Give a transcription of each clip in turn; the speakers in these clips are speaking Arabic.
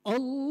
الله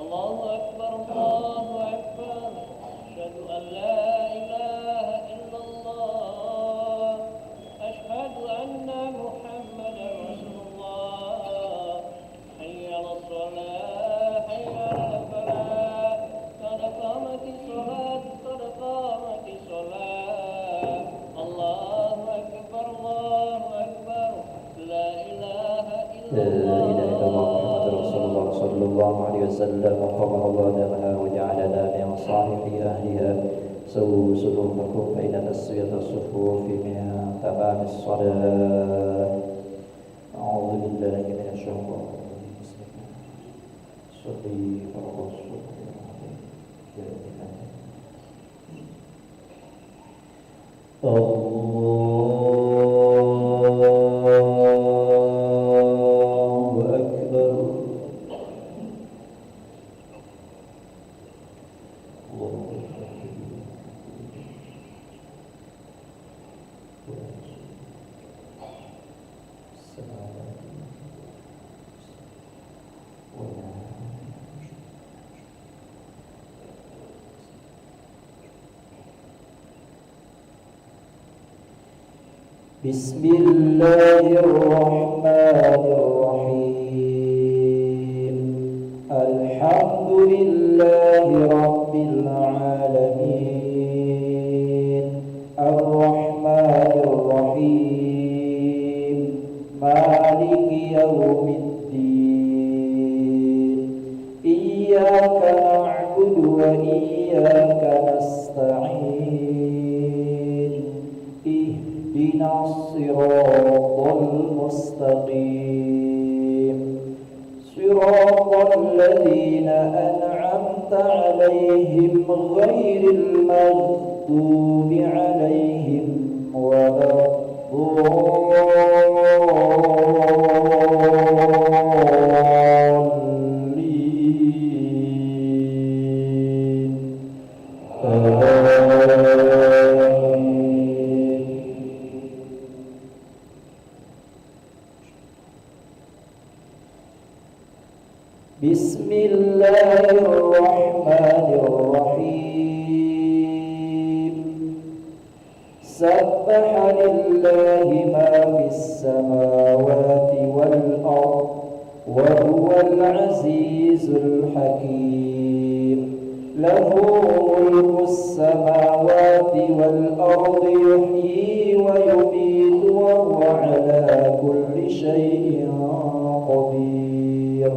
الله أكبر الله أكبر أشهد أن لا إله إلا الله أشهد أن محمدا رسول الله حي على الصلاة حي على الفلاح قد قامت الصلاة قد قامت الصلاة الله أكبر لا إله إلا الله محمد رسول الله صلى الله عليه وسلم وقبل الله دمها وجعلنا من صالح أهلها سووا صدوركم بين تسوية الصفوف من تمام الصلاة. أعوذ بالله من الشيطان الرجيم. بسم الله. صلي فرض الصبح بسم الله الرحمن الرحيم. الحمد لله رب العالمين الرحمن الرحيم مالك يوم الدين إياك نعبد وإياك نستعين اهدنا الصراط المستقيم صراط الذين أنعمت عليهم غير المغضوب عليهم ولا الضالين. بسم الله الرحمن الرحيم. سبح لله ما في السماوات والأرض وهو العزيز الحكيم. له ملك السماوات والأرض يحيي ويميت وهو على كل شيء قدير.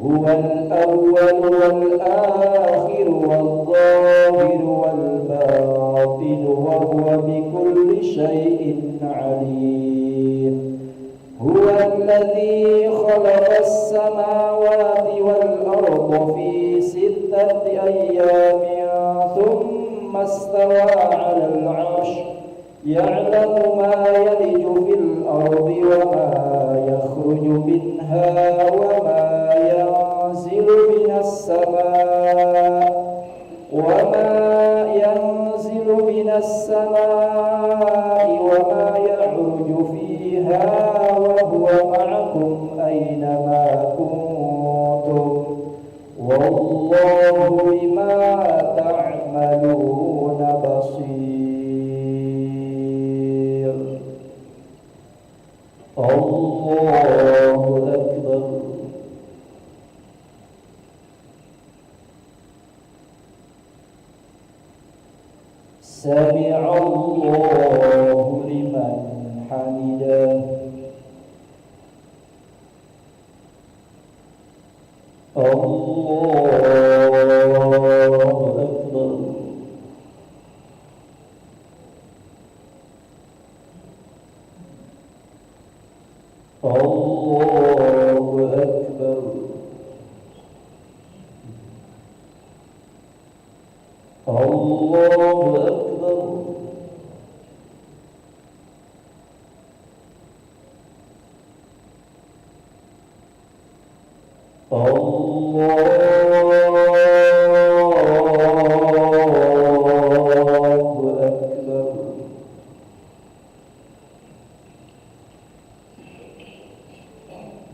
هو الأول والآخر والظاهر والباطن وهو بكل شيء عليم. هو الذي خلق السماوات والأرض في 6 أيام ثم استوى على العرش يعلم ما يلج في الأرض وما يخرج منها وما ينزل من السماء وما يعرج فيها وهو معكم أينما كنتم والله بما تعملون بصير. الله أكبر. سمع الله لمن حمده. الله أكبر. الله أكبر. الله أكبر.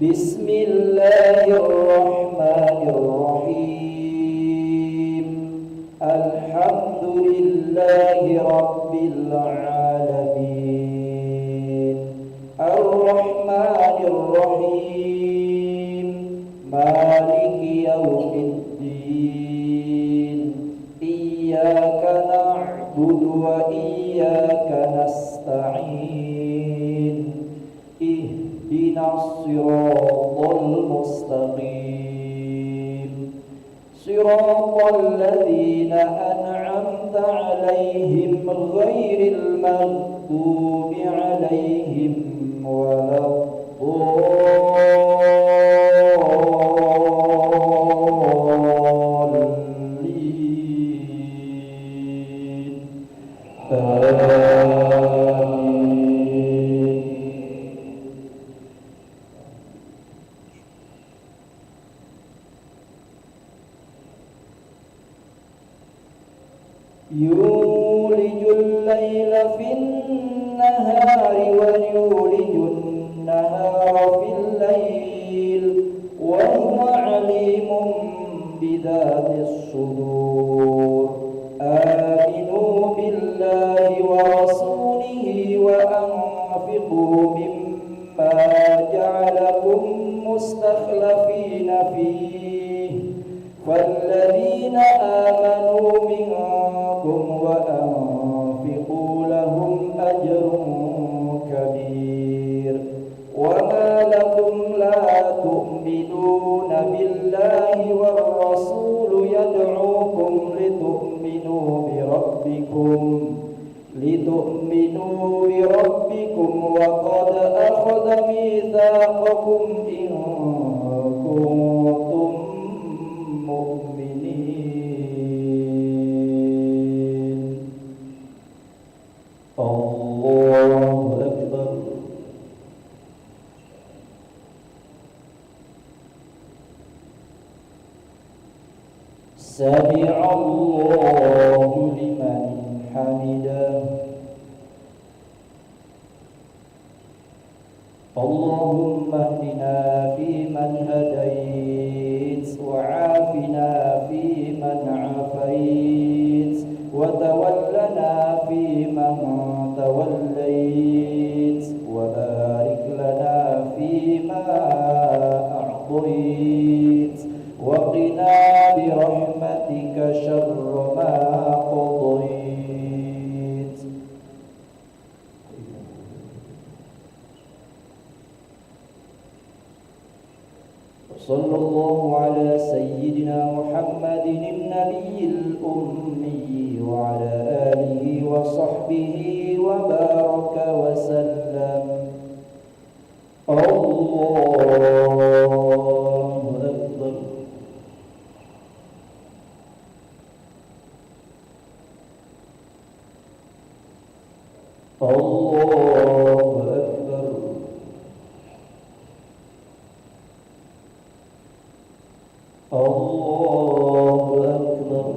بسم الله الرحمن الرحيم. العالمين الرحمن الرحيم مالك يوم الدين إياك نعبد وإياك نستعين اهدنا الصراط المستقيم صراط الذين أنعمت عليهم غير المغضوب عليهم ولا الضالين آمين. يولج الليل في النهار ويولج النهار في الليل وهو عليم بذات الصدور آمنوا بالله ورسوله وأنفقوا مما جعلكم مستخلفين فيه فالذين آمنوا منكم وأنفقوا لهم أجر كبير وما لكم لا تؤمنون بالله والرسول يدعوكم لتؤمنوا بربكم وقد أخذ ميثاقكم إن كنتم مؤمنين الله أكبر سمع الله لمن حمده اللهم اهدنا فيمن هديت وعافنا فيمن عافيت وتولنا فيمن توليت وبارك لنا فيما أعطيت وقنا برحمتك شر ما قضيت صلى الله على سيدنا محمد النبي الأمي وعلى آله وصحبه وبارك وسلم الله أكبر الله أكبر الله أكبر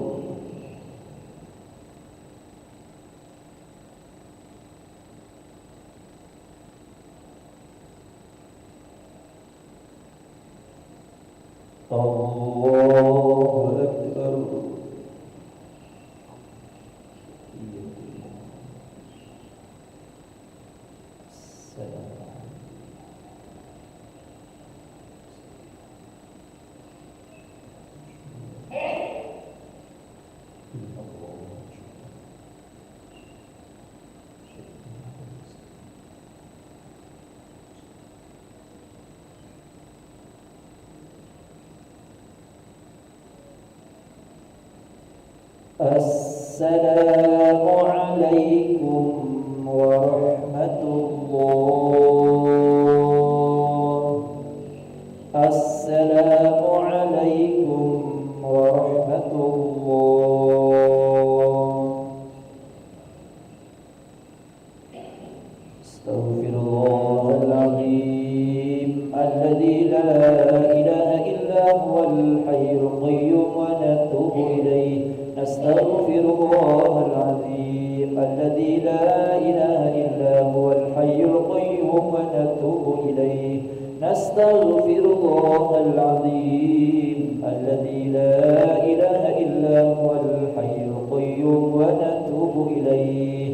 الله أكبر السلام عليكم ورحمة الله السلام عليكم ورحمة الله استغفر الله العظيم الذي لا إله إلا هو الحي القيوم ونتوب إليه نستغفر الله العظيم الذي لا إله إلا هو الحي القيوم ونتوب إليه نستغفر الله العظيم الذي لا إله إلا هو الحي القيوم ونتوب إليه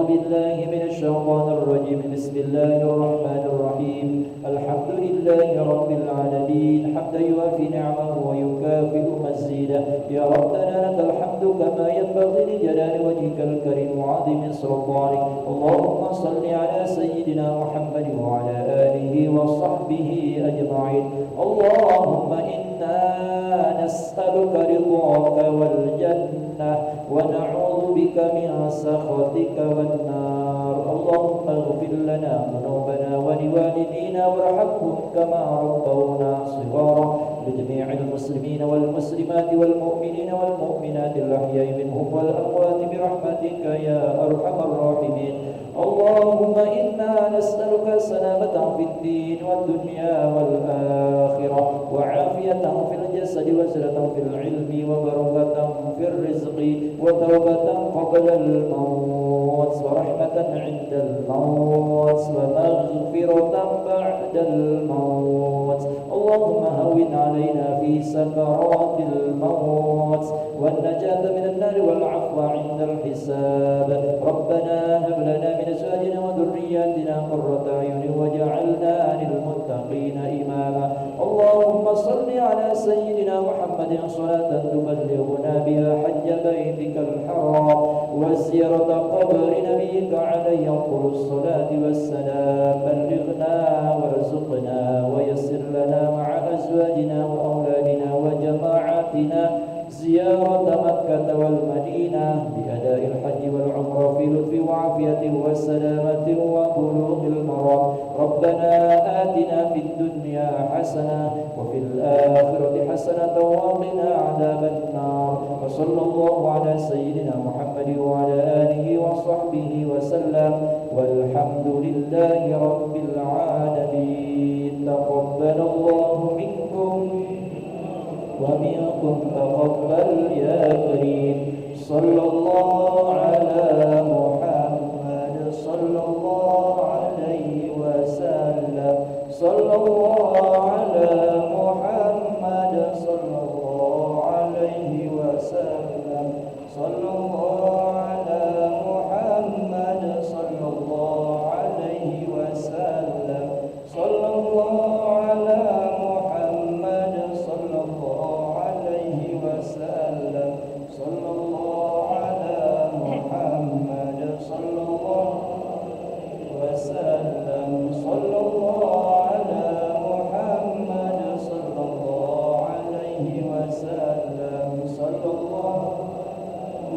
أعوذ بالله من الشيطان الرجيم. بسم الله الرحمن الرحيم. الحمد لله رب العالمين حمدا يوافي نعمه ويكافئ مزيده. يا ربنا لك الحمد كما ينبغي لجلال وجهك الكريم وعظيم سلطانك. اللهم صل على سيدنا محمد وعلى آله وصحبه أجمعين. اللهم إنا نسألك رضاك والجنة ونعوذ بك من سخطك والنار. اللهم اغفر لنا ذنوبنا ولوالدينا وارحمهم كما ربونا صغارا. لجميع المسلمين والمسلمات والمؤمنين والمؤمنات الأحياء منهم والأموات برحمتك يا أرحم الراحمين. اللهم إنا نسألك سلامة في الدين والدنيا والآخرة وعافية في الجسد وسلة في العلم وبركة في الرزق وتوبة قبل الموت ورحمة عند الموت ومغفرة بعد الموت. اللهم هون علينا في سكرات الموت والنجاة من النار والعفو عند الحساب. ربنا هب لنا من أزواجنا وذرياتنا قرة أعين واجعلنا للمتقين إماما. اللهم صل على سيدنا محمد صلاة تبلغنا بها حج بيتك الحرام وزيارة قبر نبيك عليه أفضل الصلاة والسلام. بلغنا وارزقنا ويسر لنا مع أزواجنا وأولادنا وجماعاتنا زيارة مكة والمدينة بأداء الحج والعمرة في لطف وعافية وسلامة وبلوغ المرام. ربنا آتنا في الدنيا حسنة وفي الآخرة حسنة وقنا عذاب النار. وصلى الله على سيدنا محمد وعلى آله وصحبه وسلم والحمد لله رب العالمين. تقبل الله منكم ومنكم تقبل يا كريم. صلى الله على محمد صلى الله عليه وسلم. صلى الله على محمد صلى الله عليه وسلم. صلى الله على محمد صلى الله عليه وسلم. صلى الله على محمد صلى الله عليه وسلم. صلى الله على محمد صلى الله وسلم. صلى الله على محمد صلى الله عليه وسلم. صلى الله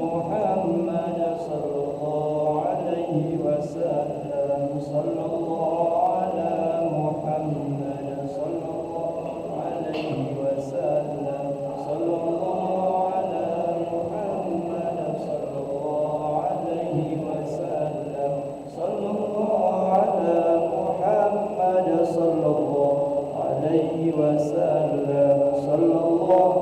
محمد صلى الله عليه وسلم. صلى الله على محمد صلى الله عليه وسلم. صلى الله على محمد صلى الله عليه وسلم. صلى الله على محمد صلى الله عليه وسلم. صلى الله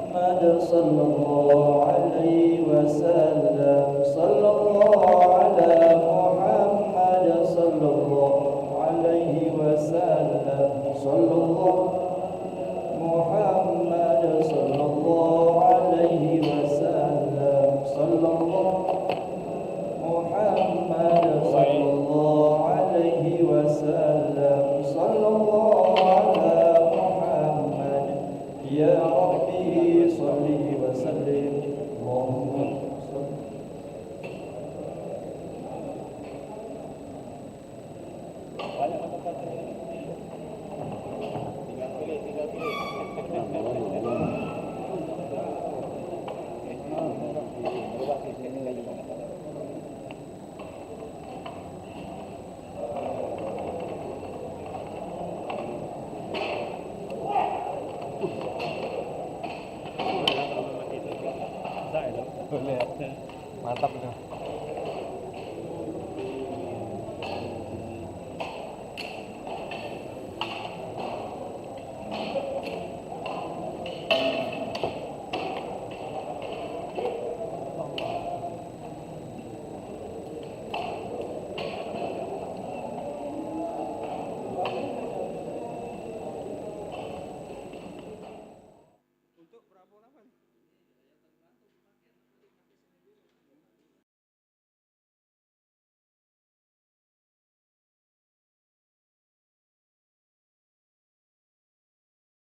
محمد صلى الله عليه وسلم. صلى الله على محمد صلى الله عليه وسلم. صلى الله محمد صلى الله عليه وسلم. صلى الله محمد صلى الله عليه وسلم. صلى الله على محمد. يا ربي صل وسلم. اللهم صل. Mantap itu.